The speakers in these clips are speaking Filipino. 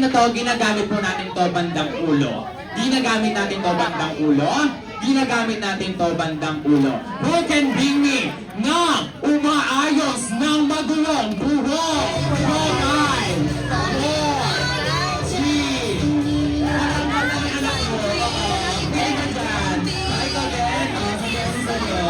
item na to, ginagamit po natin to bandang ulo. Ginagamit natin to bandang ulo. Ginagamit natin to bandang ulo. Who can bring me na umaayos ng magulong buhok? 5, 4, 3. Parang madami anak ko. Pili ka dyan. Ikaw din. Sabihin sa'yo.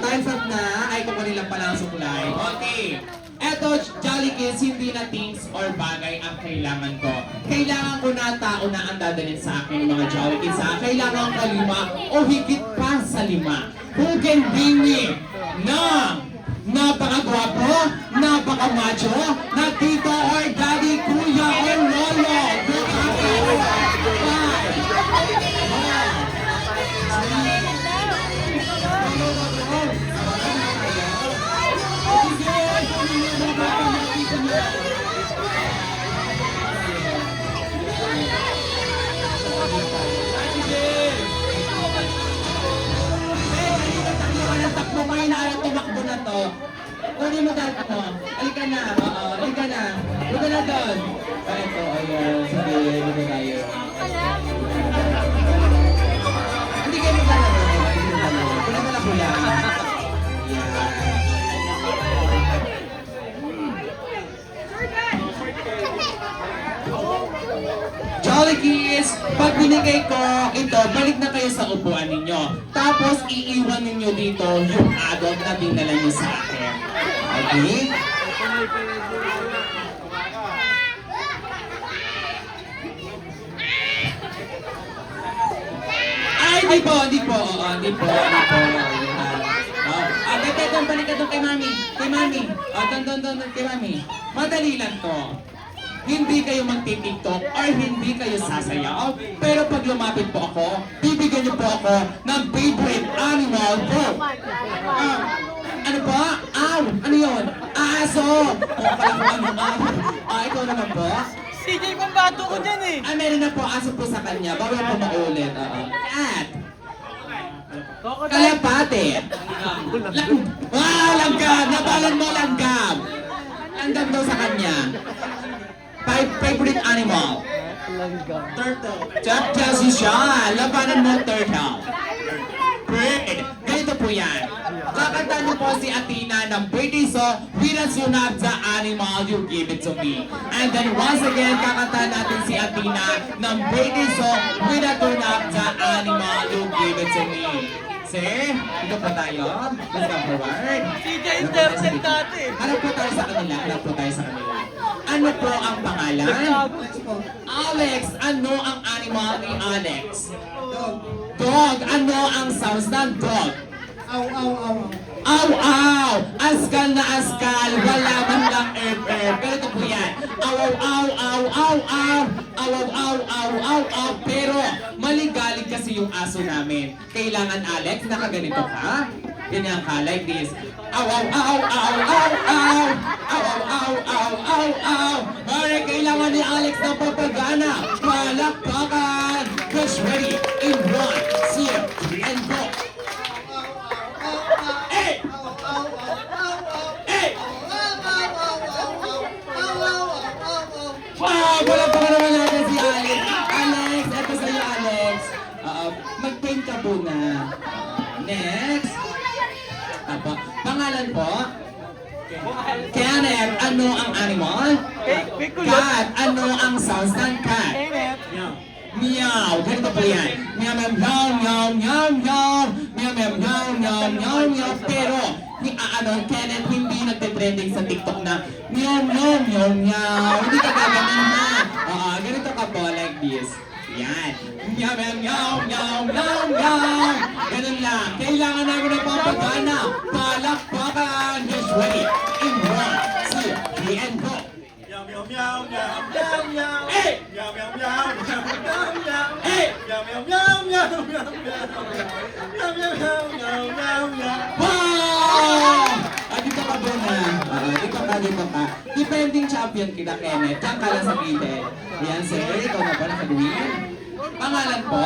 Time's up na. Ay, kukunin lang pala ang supply. Okay. Eto, Jolly Kids, hindi na things or bagay ang kailangan ko. Kailangan ko na tao na ang dadalhin sa akin, mga Jolly Kids, ha? Kailangan ko 5 o higit pa sa 5. Who can bring me na napakagwapo, napakamacho, na tito or daddy, kuya or lolo? Good tumakbo na to. Kunin mo dad mo. Halika na. Oo, halika na. Punta na doon. Ito, ayan. Sige, dito tayo. Hindi kayo maglalaro. Punta na lang pula. Jolly Kids, pag binigay ko ito, balik na kayo sa upuan ninyo. Tapos, iiwan ninyo dito yung adult na dinala nyo sa akin. Okay? Ay, di po. Oo, di po. Doon, balik ka doon kay Mami. Kay Mami. Doon, kay Mami. Madali lang to. Hindi kayo magti-tiktok or hindi kayo sasayaw. Pero pag lumapit po ako, bibigyan niyo po ako ng favorite animal po. Ano po? Aw! Ano yun? Aso! O, kala ko ano? Ikaw naman po? CJ, pambato ko dyan eh. Meron na po aso po sa kanya. Bawal po maulit. Cat! Kalapate! Wow! Langgam! Nabalan mo langgam! Langgam daw sa kanya. Favorite animal? Turtle. Just siya. Labanan mo, turtle. Bird. Ganito po yan. Kakanta niyo po si Athena ng birthday song, "When as you have the animal, you give it to me." And then once again, kakanta natin si Athena ng birthday song, "When as you have the animal, you give it to me." See? Dito po tayo. Let's go forward. CJ, intercept natin. Harap po tayo sa kanila. Ano po ang pangalan? Alex. Ano ang animal ni Alex? Dog. Ano ang sounds ng dog? Aw, aw, aw. Aw, aw! Askal na askal, wala man lang erp. Ganito po yan. Aw, aw, aw, aw, aw, aw. Aw, aw, aw, aw, aw, aw. Pero maligalig kasi yung aso namin. Kailangan, Alex, nakaganito ka? Ganyan ka, like this. Aw, aw, aw, aw, aw, aw. Aw, aw, aw, aw, aw, aw. Alright, kailangan ni Alex ng papagana. Palakpakan. Push ready. In 1, 2, and go. Wow! Wala pa ka naman natin si Alex. Alex, eto sa'yo, Alex. Mag-paint ka po na. Next. Pangalan po? Kenneth, ano ang animal? May kulot. Cat, ano ang sounds ng cat? Kenneth. Meow. Ganito po yan. Meow, meow, meow, meow, meow, meow. Meow, meow, meow, meow, meow, meow. Pero, Kenneth, hindi nagte-trending sa TikTok na meow, meow, meow, meow. Hindi ka gaganin na. Ganito ka po, like this. Yan. Meow, meow, meow, meow, meow, meow. Ganun lang. Kailangan namin ng pampagana. Palakpakan. Yes, ready. In 1, 2, 3, and go. Meow meow meow meow meow meow. Hey! Meow meow meow meow meow meow. Hey! Meow meow meow meow meow meow. Meow meow meow meow meow meow. Wow! Dito ka doon na. Dito ka. Defending champion kita, Kenneth. Diyan ka lang sa gilid. Yan, sir. Ikaw na ba nakaduin? Pangalan po?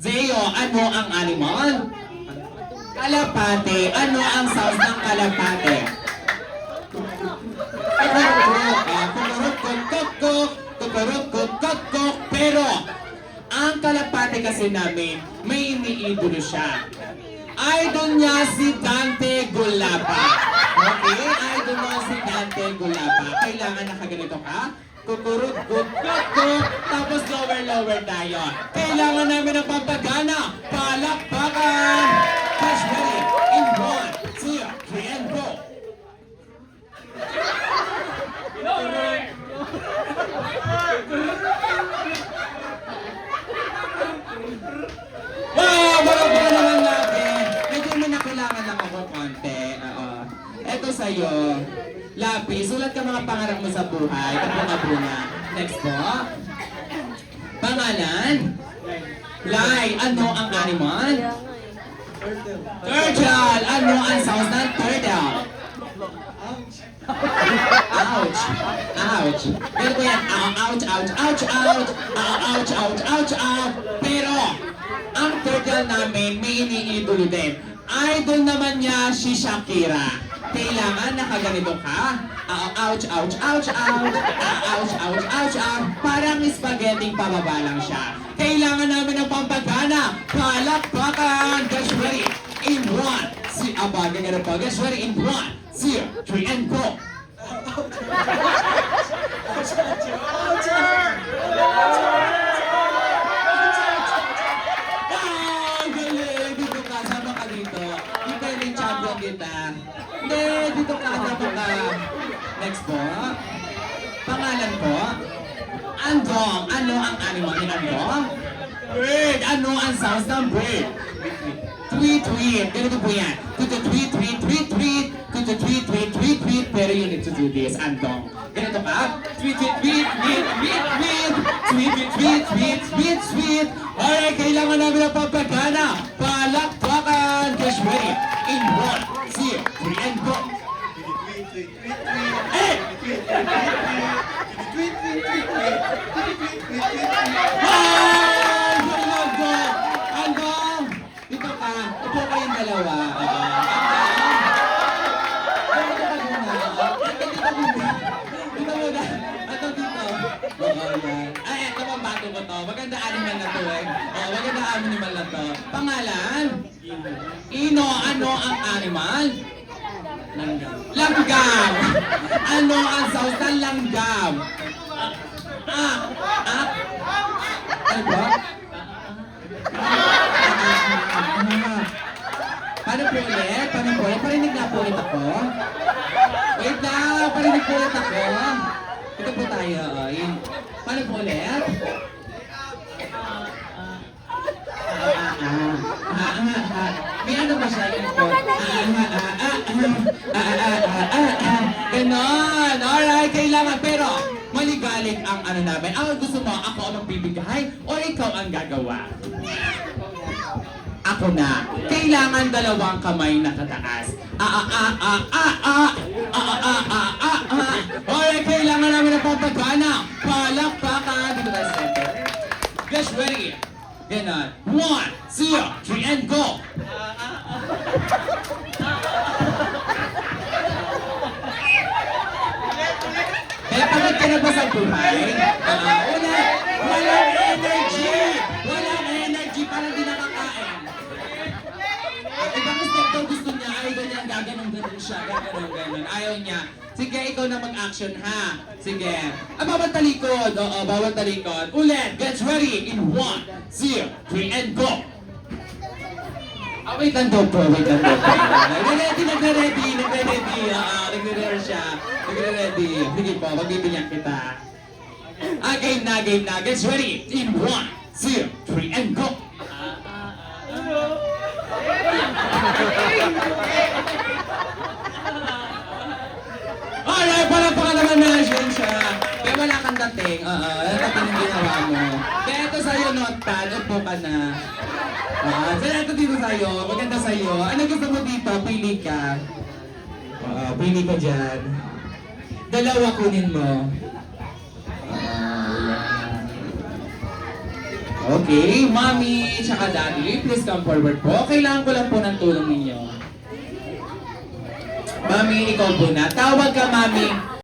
Zeo, ano ang animal? Kalapate. Ano ang sounds ng kalapate? Pero, ang kalapate kasi namin, may iniidolo siya. Idol niya si Dante Gulapa. Okay? Idol niya si Dante Gulapa. Kailangan nakaganito ka. Kukurut, tapos lower tayo. Kailangan namin ng pampagana. Palakpakan! Cash ready. In 1, 2, 3, and go. Wow! Baka naman natin. Medyo may nakulangan lang ako konti. Eto sa'yo. Lapi, sulat ka mga pangarap mo sa buhay. Kapag-abuna. Next po. Pangalan? Lai. Ano ang animal? Turtle. Ano ang sounds ng turtle? Ouch! Ouch! Pero ko yan, ouch, ouch, ouch, ouch! Ouch, ouch, ouch, ouch! Pero, ang turtle namin may iniidolo din. Idol naman niya si Shakira. Kailangan nakaganito ka. Ouch, ouch, ouch, ouch! Ouch, ouch, ouch, ouch! Parang spaghetti pababa lang siya. Kailangan namin ng pampagana. Palakpakan! Get ready! In 1, see, ganyan po. Get ready in 1, 2, 3, and go! Wow! Galing! Dito ka, sama ka dito. Defending champion kita. Hindi, dito ka, sama ka. Next po. Pangalan po? Andong. Ano ang animal ni Andong? Bird. Ano ang sounds ng bird? Tweet, tweet. Ganito po yan. Tweet, tweet, tweet, tweet, tweet. Tweet, tweet, tweet, tweet, tweet. Pero you need to do this, Andong. Ganito ka. Tweet, tweet, tweet, tweet, tweet, tweet. Tweet, tweet, tweet, tweet, tweet, tweet. Alright, kailangan namin ng pampagana. Palakpakan. Cash ready. In 1, 2, 3, and go. Hey! Wow! Galing go! Andong! Dito ka. Upo kayong dalawa. Dito ka muna. Dito muna. Ato dito. Yan. Ay, ito ang bato ko to. Maganda animal na to eh. Maganda animal na to. Pangalan? Ino. Ano ang animal? Langgam. Ano ang sounds ng langgam? Ano ba? Paano po ulit? Paano po ulit? Parinig na po ulit ako. Wait lang, parinig po ulit ako. Ito po tayo. Paano po ulit? May ano ba siya? Ganon! Alright, kailangan. Pero, maligalig ang ano namin. Gusto mo, ako ang magbibigay o ikaw ang gagawa? Ako na. Kailangan dalawang kamay na tataas. Alright, kailangan namin ng pampagana. Palakpakan. Dito tayo sa center. Guys, ready? Ganon. 1, 2, 3, and go! Kaya pagod ka na ba sa buhay? Walang energy! Walang energy, parang di nakakain. Ibang step daw gusto niya, ay ganyan gaganon-ganon siya. Ganon. Ayaw niya. Sige, ikaw na mag-action ha. Sige. Bawal talikod. Oo, bawal talikod. Ulit. Get ready. In 1, 0, 3, and go. Wait lang daw po. Nagre-ready. Nagre-ready siya. Nagre-ready. Sige po, magbibigyan kita. Game na. Get ready. In 1, 0, 3, and go. Alright, palapakan naman natin siya. Kaya wala kang dating. Wala dating yung ginawa mo. Kaya ito sa'yo, notepad. Upo ka na. Kaya ito dito sa'yo. Maganda sa'yo. Ano gusto mo dito? Pili ka. Pili ka dyan. Dalawa kunin mo. Okay, Mommy, tsaka Daddy, please come forward po. Kailangan ko lang po ng tulong ninyo. Mami, ikaw po na. Tawag ka, Mami.